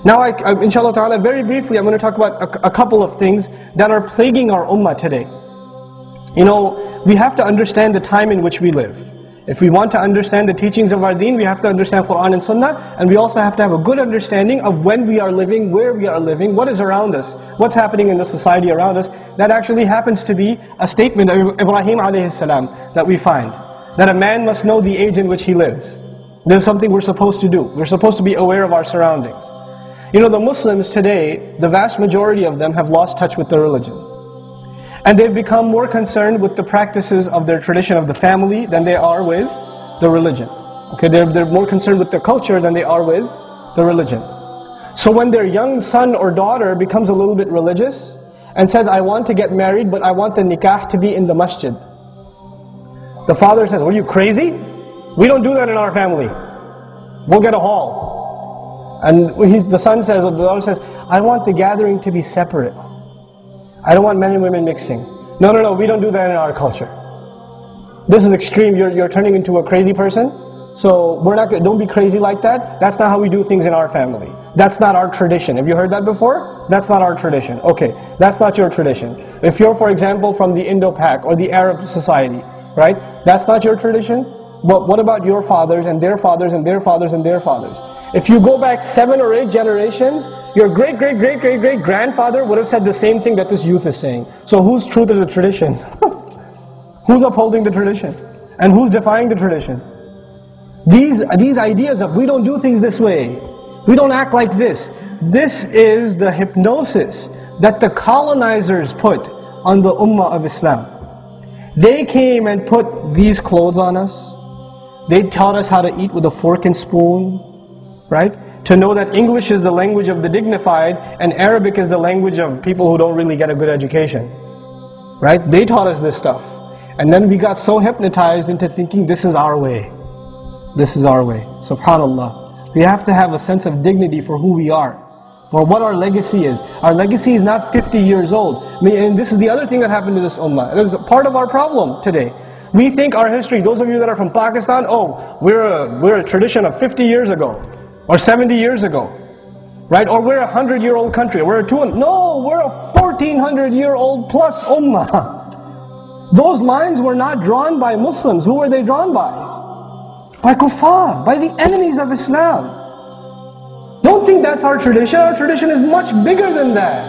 Now, inshallah ta'ala, very briefly, I'm going to talk about a couple of things that are plaguing our ummah today. You know, we have to understand the time in which we live. If we want to understand the teachings of our deen, we have to understand Quran and Sunnah, and we also have to have a good understanding of when we are living, where we are living, what is around us, what's happening in the society around us. That actually happens to be a statement of Ibrahim alayhi salam that we find, that a man must know the age in which he lives. This is something we're supposed to do. We're supposed to be aware of our surroundings. You know, the Muslims today, the vast majority of them have lost touch with their religion. And they've become more concerned with the practices of their tradition of the family than they are with the religion. Okay, they're more concerned with their culture than they are with the religion. So when their young son or daughter becomes a little bit religious and says, I want to get married, but I want the nikah to be in the masjid, the father says, are you crazy? We don't do that in our family. We'll get a hall. And the son says, or the daughter says, I want the gathering to be separate. I don't want men and women mixing. No, we don't do that in our culture. This is extreme. You're turning into a crazy person. So don't be crazy like that. That's not how we do things in our family. That's not our tradition. Have you heard that before? That's not our tradition. Okay, that's not your tradition. If you're, for example, from the Indo-Pak or the Arab society, right? That's not your tradition. But what about your fathers and their fathers and their fathers and their fathers? If you go back 7 or 8 generations, your great-great-great-great-great-grandfather would have said the same thing that this youth is saying. So whose truth is the tradition? Who's upholding the tradition? And who's defying the tradition? These ideas of we don't do things this way, we don't act like this. This is the hypnosis that the colonizers put on the ummah of Islam. They came and put these clothes on us. They taught us how to eat with a fork and spoon. Right? To know that English is the language of the dignified and Arabic is the language of people who don't really get a good education. Right? They taught us this stuff. And then we got so hypnotized into thinking this is our way. This is our way. SubhanAllah. We have to have a sense of dignity for who we are. For what our legacy is. Our legacy is not 50 years old. And this is the other thing that happened to this ummah. It is part of our problem today. We think our history, those of you that are from Pakistan, oh, we're a tradition of 50 years ago. Or 70 years ago, right? Or we're a 100-year-old country. We're a 200. No, we're a 1400-year-old plus ummah. Those lines were not drawn by Muslims. Who were they drawn by? By kuffar, by the enemies of Islam. Don't think that's our tradition. Our tradition is much bigger than that.